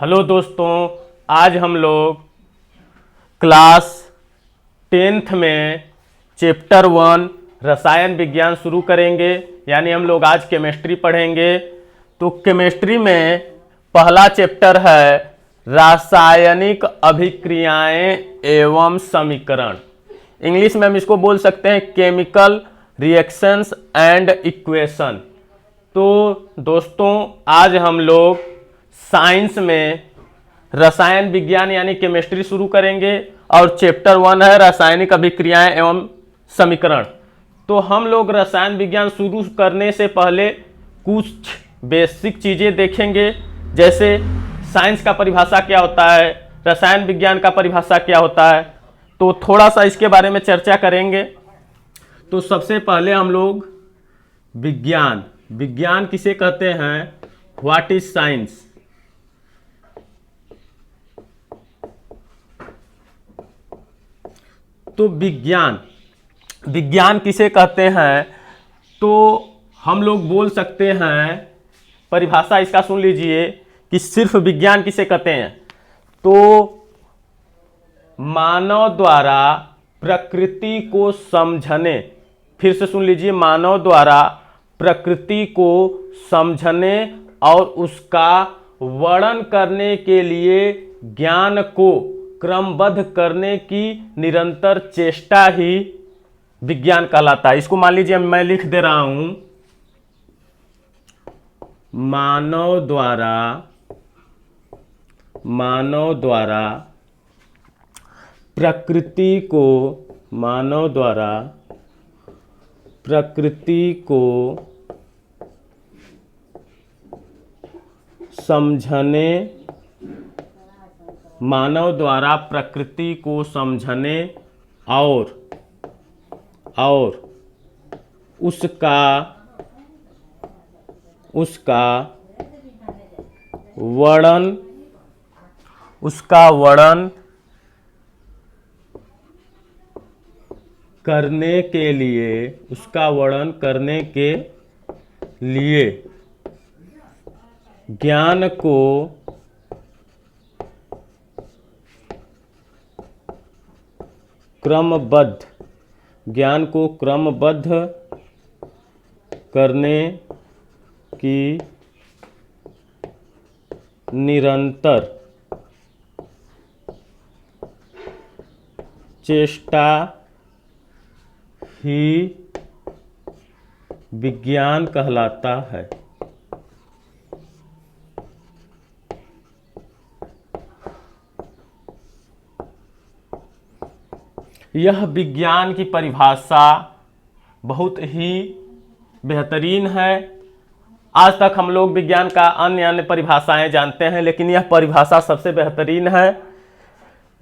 Hello दोस्तों, आज हम लोग क्लास 10th में चैप्टर 1 रसायन विज्ञान शुरू करेंगे। यानी हम लोग आज केमिस्ट्री पढ़ेंगे। तो केमिस्ट्री में पहला चैप्टर है रासायनिक अभिक्रियाएं एवं समीकरण। इंग्लिश में हम इसको बोल सकते हैं केमिकल रिएक्शंस एंड इक्वेशन। तो दोस्तों, आज हम लोग साइंस में रसायन विज्ञान यानी केमिस्ट्री शुरू करेंगे और चैप्टर 1 है रासायनिक अभिक्रियाएं एवं समीकरण। तो हम लोग रसायन विज्ञान शुरू करने से पहले कुछ बेसिक चीज़ें देखेंगे, जैसे साइंस का परिभाषा क्या होता है, रसायन विज्ञान का परिभाषा क्या होता है। तो थोड़ा सा इसके बारे में चर्चा करेंगे। तो सबसे पहले हम लोग विज्ञान किसे कहते हैं, व्हाट इज साइंस। तो विज्ञान किसे कहते हैं, तो हम लोग बोल सकते हैं, परिभाषा इसका सुन लीजिए कि सिर्फ विज्ञान किसे कहते हैं। तो मानव द्वारा प्रकृति को समझने, फिर से सुन लीजिए, मानव द्वारा प्रकृति को समझने और उसका वर्णन करने के लिए ज्ञान को क्रमबद्ध करने की निरंतर चेष्टा ही विज्ञान कहलाता है। इसको मान लीजिए मैं लिख दे रहा हूं, मानव द्वारा प्रकृति को समझने, मानव द्वारा प्रकृति को समझने और उसका वर्णन करने के लिए ज्ञान को क्रमबद्ध करने की निरंतर चेष्टा ही विज्ञान कहलाता है। यह विज्ञान की परिभाषा बहुत ही बेहतरीन है। आज तक हम लोग विज्ञान का अन्य परिभाषाएं जानते हैं, लेकिन यह परिभाषा सबसे बेहतरीन है।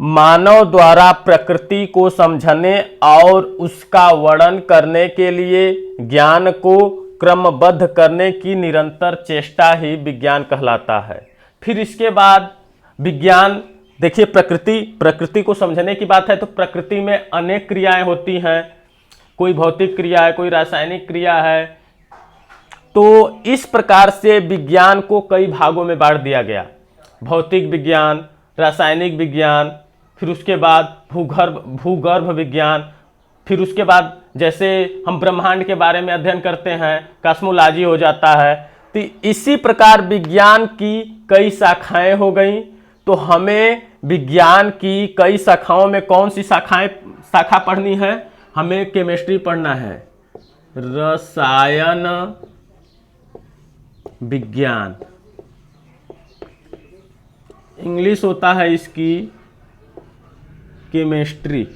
मानव द्वारा प्रकृति को समझने और उसका वर्णन करने के लिए ज्ञान को क्रमबद्ध करने की निरंतर चेष्टा ही विज्ञान कहलाता है। फिर इसके बाद विज्ञान, देखिए, प्रकृति को समझने की बात है तो प्रकृति में अनेक क्रियाएं होती हैं। कोई भौतिक क्रिया है, कोई रासायनिक क्रिया है। तो इस प्रकार से विज्ञान को कई भागों में बांट दिया गया, भौतिक विज्ञान, रासायनिक विज्ञान, फिर उसके बाद भूगर्भ विज्ञान, फिर उसके बाद जैसे हम ब्रह्मांड के बारे में अध्ययन करते हैं, कॉस्मोलॉजी हो जाता है। तो इसी प्रकार विज्ञान की कई शाखाएं हो गई। तो हमें विज्ञान की कई शाखाओं में कौन सी शाखा पढ़नी है, हमें केमिस्ट्री पढ़ना है, रसायन विज्ञान, इंग्लिश होता है इसकी केमिस्ट्री।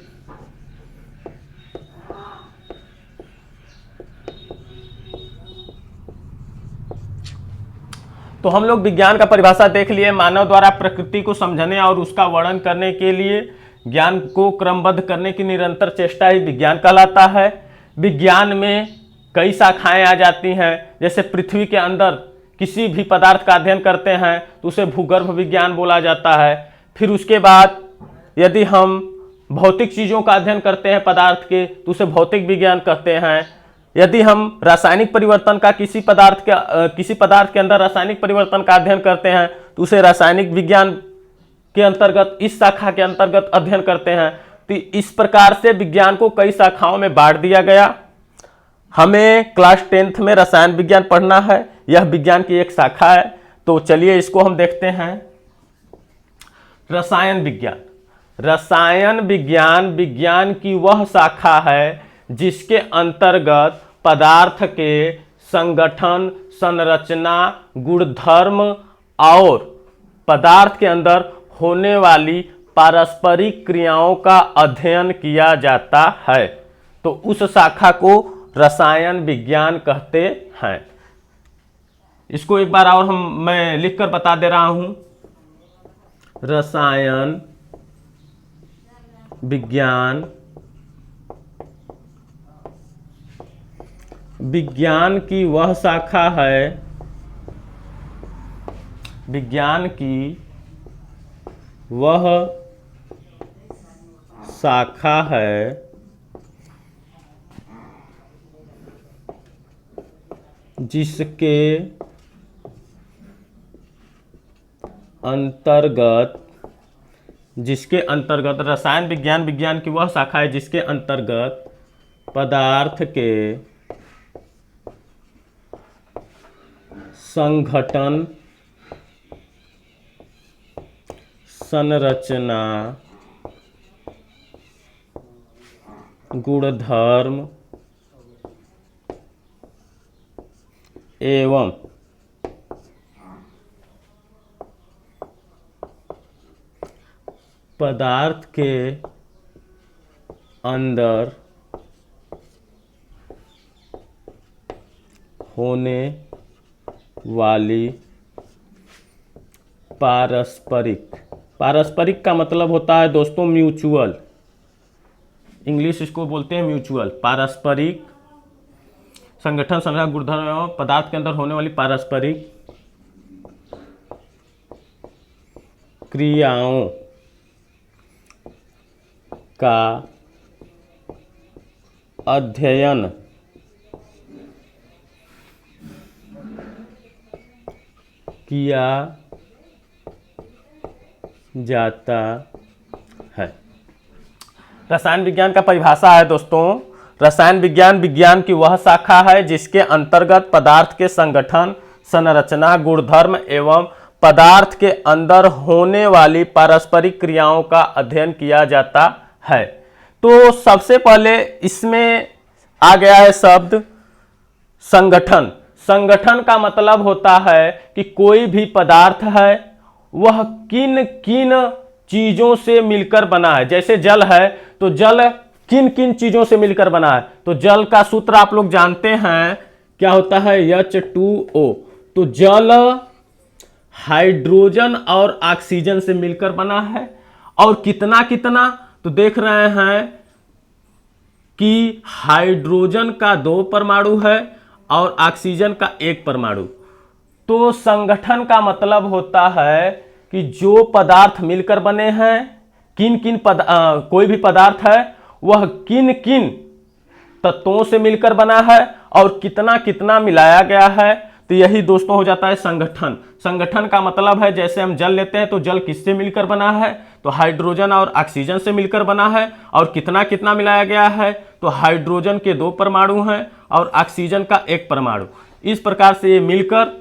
तो हम लोग विज्ञान का परिभाषा देख लिए, मानव द्वारा प्रकृति को समझने और उसका वर्णन करने के लिए ज्ञान को क्रमबद्ध करने की निरंतर चेष्टा ही विज्ञान कहलाता है। विज्ञान में कई शाखाएं आ जाती हैं, जैसे पृथ्वी के अंदर किसी भी पदार्थ का अध्ययन करते हैं तो उसे भूगर्भ विज्ञान बोला जाता है। फिर उसके बाद यदि हम भौतिक चीज़ों का अध्ययन करते हैं पदार्थ के, तो उसे भौतिक विज्ञान कहते हैं। यदि हम रासायनिक परिवर्तन का किसी पदार्थ के अंदर रासायनिक परिवर्तन का अध्ययन करते हैं तो उसे रासायनिक विज्ञान के अंतर्गत, इस शाखा के अंतर्गत अध्ययन करते हैं। तो इस प्रकार से विज्ञान को कई शाखाओं में बांट दिया गया। हमें क्लास 10th में रसायन विज्ञान पढ़ना है, यह विज्ञान की एक शाखा है। तो चलिए इसको हम देखते हैं। रसायन विज्ञान। रसायन विज्ञान विज्ञान की वह शाखा है जिसके अंतर्गत पदार्थ के संगठन, संरचना, गुणधर्म और पदार्थ के अंदर होने वाली पारस्परिक क्रियाओं का अध्ययन किया जाता है। तो उस शाखा को रसायन विज्ञान कहते हैं। इसको एक बार और मैं लिखकर बता दे रहा हूं। रसायन विज्ञान विज्ञान की वह शाखा है, विज्ञान की वह शाखा है जिसके अंतर्गत रसायन विज्ञान विज्ञान की वह शाखा है जिसके अंतर्गत पदार्थ के संगठन, संरचना, गुणधर्म एवं पदार्थ के अंदर होने वाली पारस्परिक का मतलब होता है दोस्तों म्यूचुअल, इंग्लिश इसको बोलते हैं म्यूचुअल। पारस्परिक संगठन, संरचना, गुणधर्म एवं पदार्थ के अंदर होने वाली पारस्परिक क्रियाओं का अध्ययन किया जाता है। रसायन विज्ञान का परिभाषा है दोस्तों, रसायन विज्ञान विज्ञान की वह शाखा है जिसके अंतर्गत पदार्थ के संगठन, संरचना, गुणधर्म एवं पदार्थ के अंदर होने वाली पारस्परिक क्रियाओं का अध्ययन किया जाता है। तो सबसे पहले इसमें आ गया है शब्द संगठन। संगठन का मतलब होता है कि कोई भी पदार्थ है वह किन किन चीजों से मिलकर बना है। जैसे जल है तो जल किन किन चीजों से मिलकर बना है। तो जल का सूत्र आप लोग जानते हैं क्या होता है, H2O। तो जल हाइड्रोजन और ऑक्सीजन से मिलकर बना है। और कितना कितना, तो देख रहे हैं कि हाइड्रोजन का 2 परमाणु है और ऑक्सीजन का 1 परमाणु। तो संगठन का मतलब होता है कि जो पदार्थ मिलकर बने हैं, किन किन कोई भी पदार्थ है वह किन किन तत्वों से मिलकर बना है और कितना कितना मिलाया गया है। तो यही दोस्तों हो जाता है संगठन। संगठन का मतलब है जैसे हम जल लेते हैं तो जल किससे मिलकर बना है, तो हाइड्रोजन और ऑक्सीजन से मिलकर बना है। और कितना कितना मिलाया गया है, तो हाइड्रोजन के 2 परमाणु हैं और ऑक्सीजन का 1 परमाणु। इस प्रकार से ये मिलकर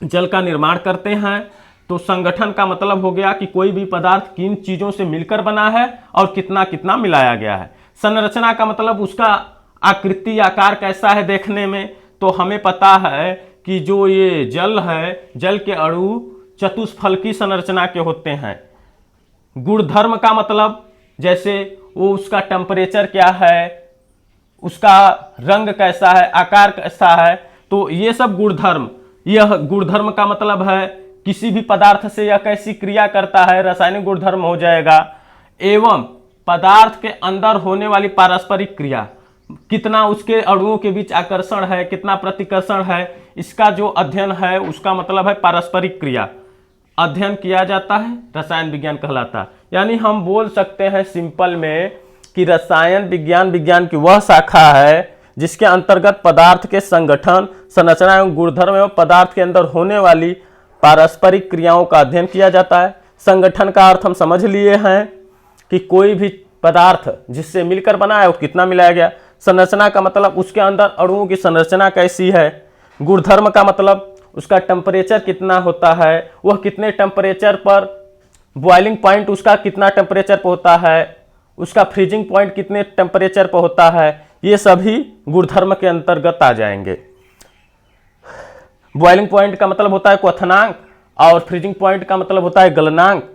जल का निर्माण करते हैं। तो संगठन का मतलब हो गया कि कोई भी पदार्थ किन चीजों से मिलकर बना है और कितना कितना मिलाया गया है। संरचना का मतलब उसका आकृति, आकार कैसा है देखने में। तो हमें पता है कि जो ये जल है, जल के अणु चतुष्फलकी संरचना के होते हैं। गुणधर्म का मतलब जैसे वो उसका टेम्परेचर क्या है, उसका रंग कैसा है, आकार कैसा है। तो ये सब गुणधर्म, यह गुणधर्म का मतलब है किसी भी पदार्थ से यह कैसी क्रिया करता है, रासायनिक गुणधर्म हो जाएगा। एवं पदार्थ के अंदर होने वाली पारस्परिक क्रिया, कितना उसके अणुओं के बीच आकर्षण है, कितना प्रतिकर्षण है, इसका जो अध्ययन है उसका मतलब है पारस्परिक क्रिया। अध्ययन किया जाता है, रसायन विज्ञान कहलाता है। यानी हम बोल सकते हैं सिंपल में कि रसायन विज्ञान विज्ञान की वह शाखा है जिसके अंतर्गत पदार्थ के संगठन, संरचना एवं गुणधर्म एवं पदार्थ के अंदर होने वाली पारस्परिक क्रियाओं का अध्ययन किया जाता है। संगठन का अर्थ हम समझ लिए हैं कि कोई भी पदार्थ जिससे मिलकर बना है वो कितना मिलाया गया। संरचना का मतलब उसके अंदर अणुओं की संरचना कैसी है। गुणधर्म का मतलब उसका टेम्परेचर कितना होता है, वह कितने टेम्परेचर पर, बॉइलिंग पॉइंट उसका कितना टेम्परेचर पर होता है, उसका फ्रीजिंग पॉइंट कितने टेम्परेचर पर होता है, ये सभी गुणधर्म के अंतर्गत आ जाएंगे। बॉइलिंग पॉइंट का मतलब होता है क्वथनांक और फ्रीजिंग पॉइंट का मतलब होता है गलनांक।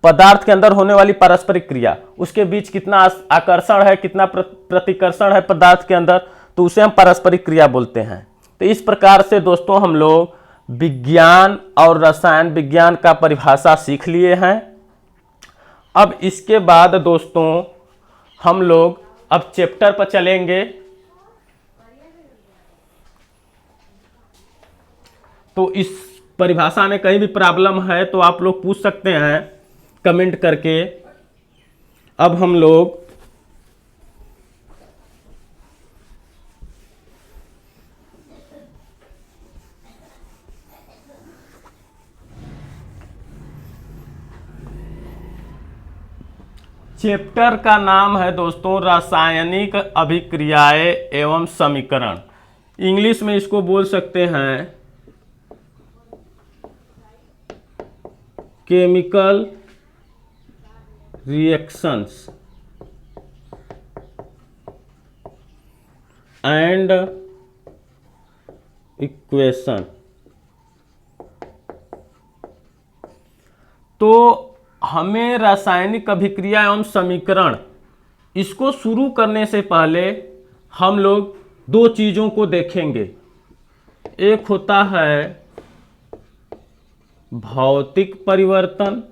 पदार्थ के अंदर होने वाली पारस्परिक क्रिया, उसके बीच कितना आकर्षण है, कितना प्रतिकर्षण है पदार्थ के अंदर, तो उसे हम पारस्परिक क्रिया बोलते हैं। तो इस प्रकार से दोस्तों हम लोग विज्ञान और रसायन विज्ञान का परिभाषा सीख लिए हैं। अब इसके बाद दोस्तों हम लोग अब चैप्टर पर चलेंगे। तो इस परिभाषा में कहीं भी प्रॉब्लम है तो आप लोग पूछ सकते हैं कमेंट करके। अब हम लोग चैप्टर का नाम है दोस्तों रासायनिक अभिक्रियाएं एवं समीकरण। इंग्लिश में इसको बोल सकते हैं केमिकल रिएक्शंस एंड इक्वेशन। तो हमें रासायनिक अभिक्रिया एवं समीकरण इसको शुरू करने से पहले हम लोग दो चीजों को देखेंगे। एक होता है भौतिक परिवर्तन,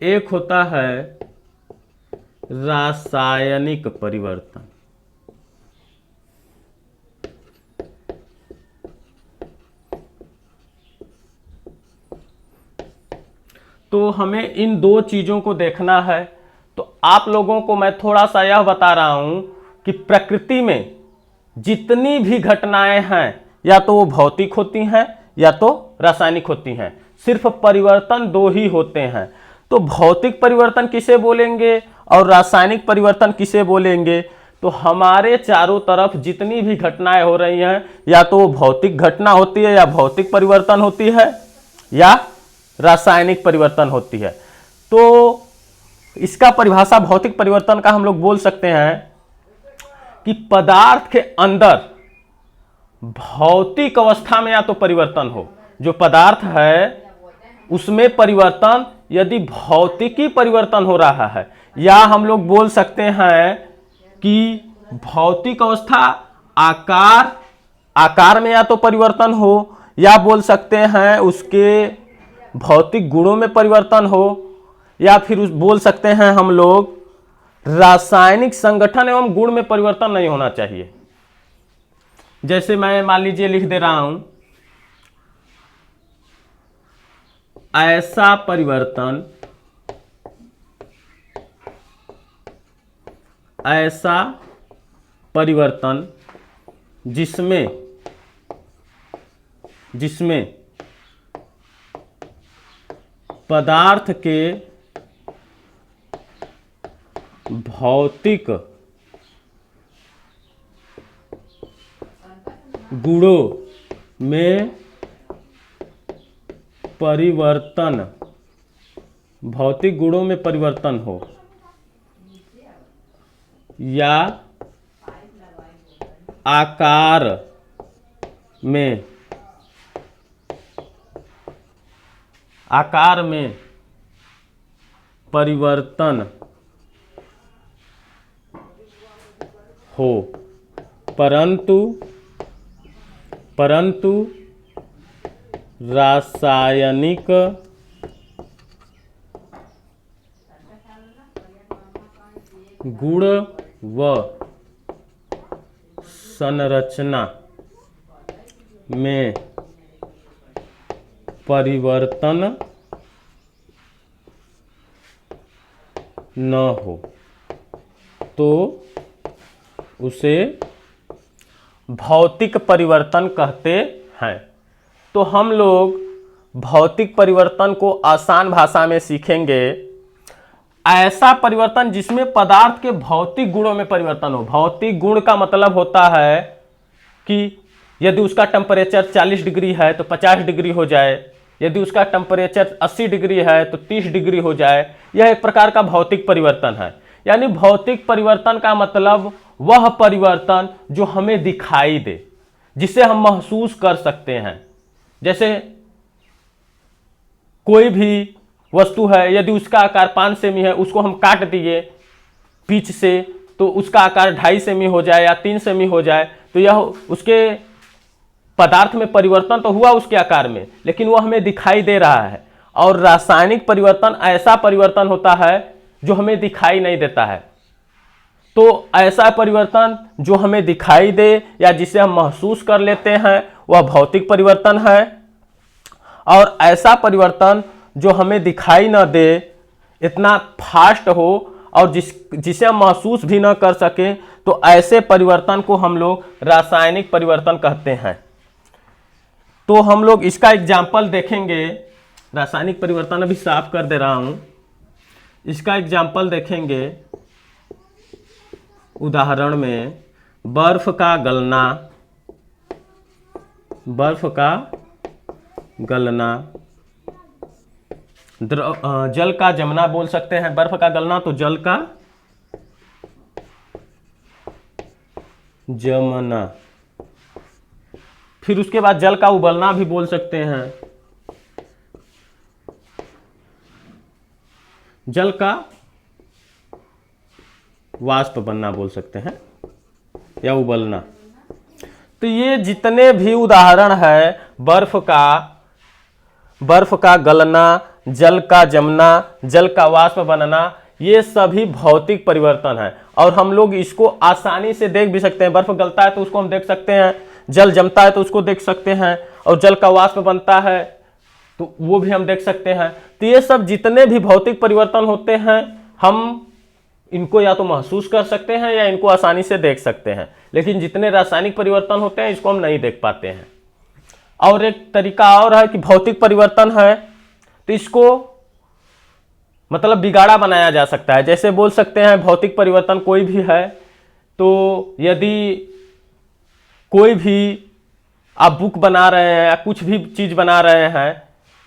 एक होता है रासायनिक परिवर्तन। तो हमें इन दो चीजों को देखना है। तो आप लोगों को मैं थोड़ा सा यह बता रहा हूं कि प्रकृति में जितनी भी घटनाएं हैं या तो वो भौतिक होती हैं या तो रासायनिक होती हैं, सिर्फ परिवर्तन दो ही होते हैं। तो भौतिक परिवर्तन किसे बोलेंगे और रासायनिक परिवर्तन किसे बोलेंगे? तो हमारे चारों तरफ जितनी भी घटनाएं हो रही हैं या तो वो भौतिक घटना होती है या भौतिक परिवर्तन होती है या रासायनिक परिवर्तन होती है। तो इसका परिभाषा भौतिक परिवर्तन का हम लोग बोल सकते हैं कि पदार्थ के अंदर भौतिक अवस्था में या तो परिवर्तन हो, जो पदार्थ है उसमें परिवर्तन यदि भौतिकी परिवर्तन हो रहा है, या हम लोग बोल सकते हैं कि भौतिक अवस्था आकार में या तो परिवर्तन हो, या बोल सकते हैं उसके भौतिक गुणों में परिवर्तन हो, या फिर बोल सकते हैं हम लोग रासायनिक संगठन एवं गुण में परिवर्तन नहीं होना चाहिए। जैसे मैं मान लीजिए लिख दे रहा हूं ऐसा परिवर्तन जिसमें पदार्थ के भौतिक गुणों में परिवर्तन हो, या आकार में परिवर्तन हो, परंतु रासायनिक गुण व संरचना में परिवर्तन न हो, तो उसे भौतिक परिवर्तन कहते हैं। तो हम लोग भौतिक परिवर्तन को आसान भाषा में सीखेंगे। ऐसा परिवर्तन जिसमें पदार्थ के भौतिक गुणों में परिवर्तन हो। भौतिक गुण का मतलब होता है कि यदि उसका टेम्परेचर 40 डिग्री है तो 50 डिग्री हो जाए, यदि उसका टेम्परेचर 80 डिग्री है तो 30 डिग्री हो जाए। यह एक प्रकार का भौतिक परिवर्तन है। यानी भौतिक परिवर्तन का मतलब वह परिवर्तन जो हमें दिखाई दे, जिसे हम महसूस कर सकते हैं। जैसे कोई भी वस्तु है, यदि उसका आकार 5 सेमी है, उसको हम काट दिए पिच से तो उसका आकार 2.5 सेमी हो जाए या 3 सेमी हो जाए, तो यह उसके पदार्थ में परिवर्तन तो हुआ उसके आकार में, लेकिन वह हमें दिखाई दे रहा है। और रासायनिक परिवर्तन ऐसा परिवर्तन होता है जो हमें दिखाई नहीं देता है। तो ऐसा परिवर्तन जो हमें दिखाई दे या जिसे हम महसूस कर लेते हैं वह भौतिक परिवर्तन है। और ऐसा परिवर्तन जो हमें दिखाई न दे, इतना फास्ट हो और जिसे हम महसूस भी न कर सके, तो ऐसे परिवर्तन को हम लोग रासायनिक परिवर्तन कहते हैं। तो हम लोग इसका एग्जाम्पल देखेंगे। रासायनिक परिवर्तन अभी साफ कर दे रहा हूं। इसका एग्जाम्पल देखेंगे उदाहरण में बर्फ का गलना, बर्फ का गलना, जल का जमना बोल सकते हैं। बर्फ का गलना तो जल का जमना, फिर उसके बाद जल का उबलना भी बोल सकते हैं। जल का वाष्प बनना बोल सकते हैं या उबलना। तो ये जितने भी उदाहरण है, बर्फ का गलना, जल का जमना, जल का वाष्प बनना, ये सभी भौतिक परिवर्तन है। और हम लोग इसको आसानी से देख भी सकते हैं। बर्फ गलता है तो उसको हम देख सकते हैं, जल जमता है तो उसको देख सकते हैं, और जल का वाष्प बनता है तो वो भी हम देख सकते हैं। तो ये सब जितने भी भौतिक परिवर्तन होते हैं, हम इनको या तो महसूस कर सकते हैं या इनको आसानी से देख सकते हैं। लेकिन जितने रासायनिक परिवर्तन होते हैं इसको हम नहीं देख पाते हैं। और एक तरीका और है कि भौतिक परिवर्तन है तो इसको मतलब बिगाड़ा बनाया जा सकता है। जैसे बोल सकते हैं भौतिक परिवर्तन कोई भी है, तो यदि कोई भी आप बुक बना रहे हैं या कुछ भी चीज बना रहे हैं,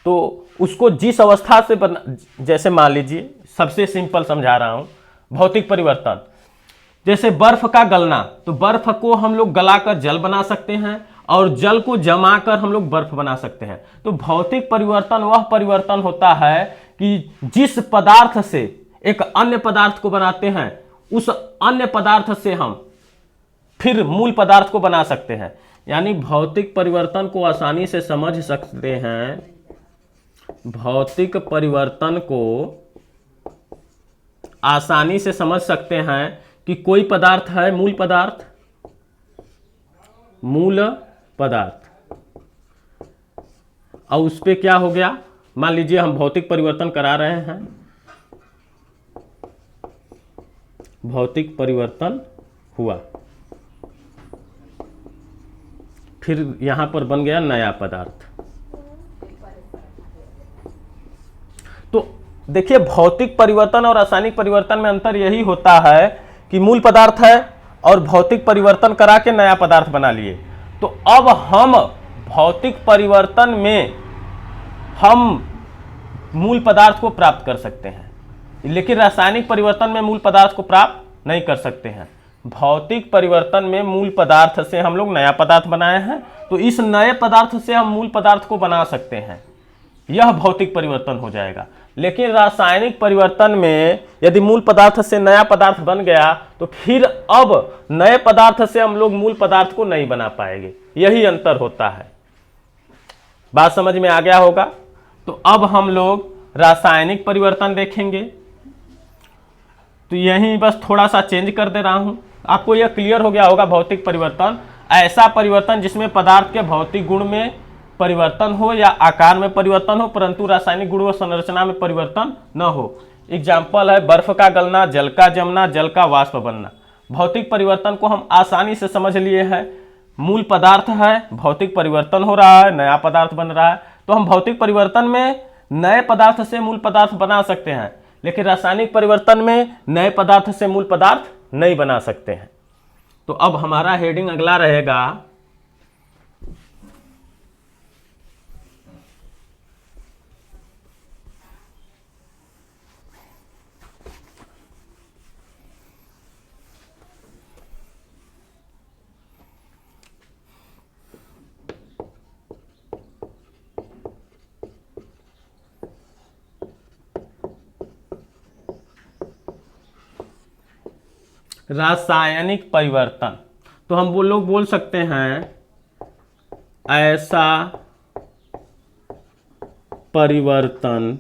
तो उसको जिस अवस्था से जैसे मान लीजिए, सबसे सिंपल समझा रहा हूं, भौतिक परिवर्तन जैसे बर्फ का गलना, तो बर्फ को हम लोग गलाकर जल बना सकते हैं और जल को जमाकर हम लोग बर्फ बना सकते हैं। तो भौतिक परिवर्तन वह परिवर्तन होता है कि जिस पदार्थ से एक अन्य पदार्थ को बनाते हैं, उस अन्य पदार्थ से हम फिर मूल पदार्थ को बना सकते हैं। यानी भौतिक परिवर्तन को आसानी से समझ सकते हैं। भौतिक परिवर्तन को आसानी से समझ सकते हैं कि कोई पदार्थ है मूल पदार्थ, और उस पे क्या हो गया, मान लीजिए हम भौतिक परिवर्तन करा रहे हैं, भौतिक परिवर्तन हुआ, फिर यहां पर बन गया नया पदार्थ। तो देखिए भौतिक परिवर्तन और रासायनिक परिवर्तन में अंतर यही होता है कि मूल पदार्थ है और भौतिक परिवर्तन करा के नया पदार्थ बना लिए। तो अब हम भौतिक परिवर्तन में हम मूल पदार्थ को प्राप्त कर सकते हैं, लेकिन रासायनिक परिवर्तन में मूल पदार्थ को प्राप्त नहीं कर सकते हैं। भौतिक परिवर्तन में मूल पदार्थ से हम लोग नया पदार्थ बनाए हैं, तो इस नए पदार्थ से हम मूल पदार्थ को बना सकते हैं, यह भौतिक परिवर्तन हो जाएगा। लेकिन रासायनिक परिवर्तन में यदि मूल पदार्थ से नया पदार्थ बन गया तो फिर अब नए पदार्थ से हम लोग मूल पदार्थ को नहीं बना पाएंगे, यही अंतर होता है। बात समझ में आ गया होगा। तो अब हम लोग रासायनिक परिवर्तन देखेंगे। तो यही बस थोड़ा सा चेंज कर दे रहा हूं, आपको यह क्लियर हो गया होगा। भौतिक परिवर्तन ऐसा परिवर्तन जिसमें पदार्थ के भौतिक गुण में परिवर्तन हो या आकार में परिवर्तन हो, परंतु रासायनिक गुण व संरचना में परिवर्तन न हो। एग्जाम्पल है बर्फ का गलना, जल का जमना, जल का वाष्प बनना। भौतिक परिवर्तन को हम आसानी से समझ लिए हैं। मूल पदार्थ है, भौतिक परिवर्तन हो रहा है, नया पदार्थ बन रहा है, तो हम भौतिक परिवर्तन में नए पदार्थ से मूल पदार्थ बना सकते हैं, लेकिन रासायनिक परिवर्तन में नए पदार्थ से मूल पदार्थ नहीं बना सकते हैं। तो अब हमारा हेडिंग अगला रहेगा रासायनिक परिवर्तन। तो हम वो लोग बोल सकते हैं ऐसा परिवर्तन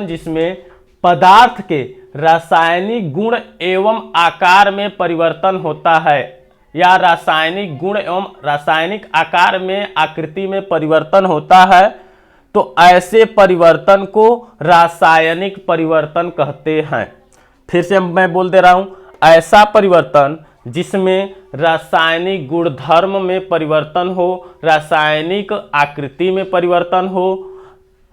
जिसमें पदार्थ के रासायनिक गुण एवं आकार में परिवर्तन होता है, या रासायनिक गुण एवं रासायनिक आकार में आकृति में परिवर्तन होता है, तो ऐसे परिवर्तन को रासायनिक परिवर्तन कहते हैं। फिर से मैं बोल दे रहा हूं, ऐसा परिवर्तन जिसमें रासायनिक गुणधर्म में परिवर्तन हो, रासायनिक आकृति में परिवर्तन हो,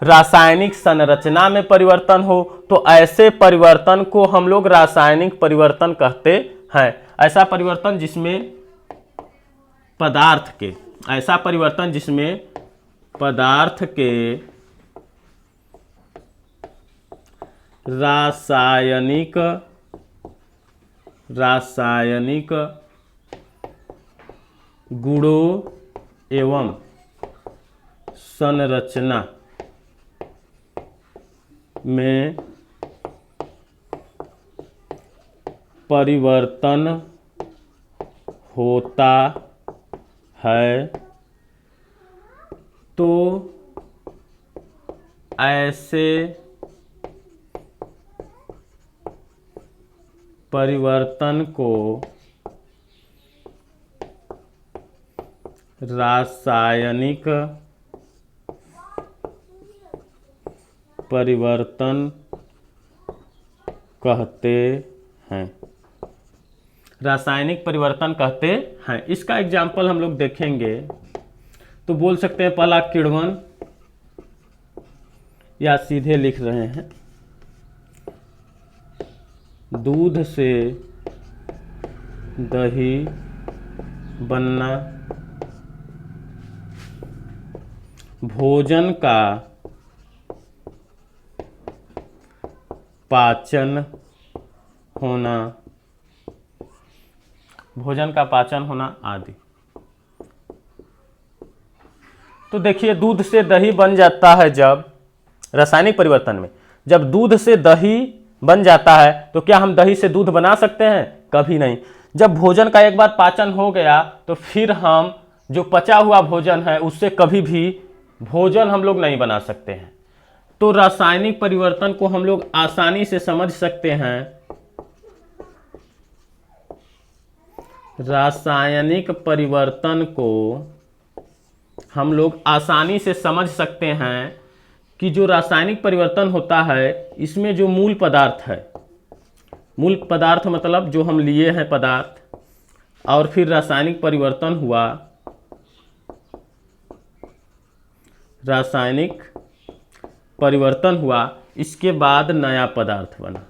रासायनिक संरचना में परिवर्तन हो, तो ऐसे परिवर्तन को हम लोग रासायनिक परिवर्तन कहते हैं। ऐसा परिवर्तन जिसमें पदार्थ के रासायनिक गुणों एवं संरचना में परिवर्तन होता है, तो ऐसे परिवर्तन को रासायनिक परिवर्तन कहते हैं। रासायनिक परिवर्तन कहते हैं। इसका एग्जाम्पल हम लोग देखेंगे तो बोल सकते हैं पहला किण्वन, या सीधे लिख रहे हैं दूध से दही बनना, भोजन का पाचन होना आदि। तो देखिए दूध से दही बन जाता है जब रासायनिक परिवर्तन में, जब दूध से दही बन जाता है तो क्या हम दही से दूध बना सकते हैं? कभी नहीं। जब भोजन का एक बार पाचन हो गया तो फिर हम जो पचा हुआ भोजन है उससे कभी भी भोजन हम लोग नहीं बना सकते हैं। तो रासायनिक परिवर्तन को हम लोग आसानी से समझ सकते हैं। रासायनिक परिवर्तन को हम लोग आसानी से समझ सकते हैं कि जो रासायनिक परिवर्तन होता है इसमें जो मूल पदार्थ है, मूल पदार्थ मतलब जो हम लिए हैं पदार्थ, और फिर रासायनिक परिवर्तन हुआ, रासायनिक परिवर्तन हुआ, इसके बाद नया पदार्थ बना।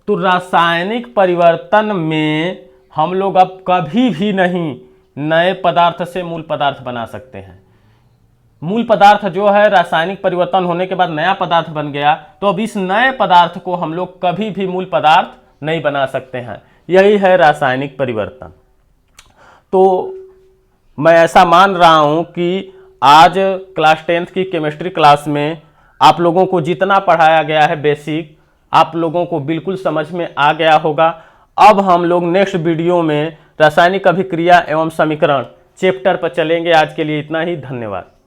तो रासायनिक परिवर्तन में हम लोग अब कभी भी नहीं नए पदार्थ से मूल पदार्थ बना सकते हैं। मूल पदार्थ जो है रासायनिक परिवर्तन होने के बाद नया पदार्थ बन गया, तो अब इस नए पदार्थ को हम लोग कभी भी मूल पदार्थ नहीं बना सकते हैं। यही है रासायनिक परिवर्तन। तो मैं ऐसा मान रहा हूं कि आज क्लास 10th की केमिस्ट्री क्लास में आप लोगों को जितना पढ़ाया गया है बेसिक, आप लोगों को बिल्कुल समझ में आ गया होगा। अब हम लोग नेक्स्ट वीडियो में रासायनिक अभिक्रिया एवं समीकरण चैप्टर पर चलेंगे। आज के लिए इतना ही, धन्यवाद।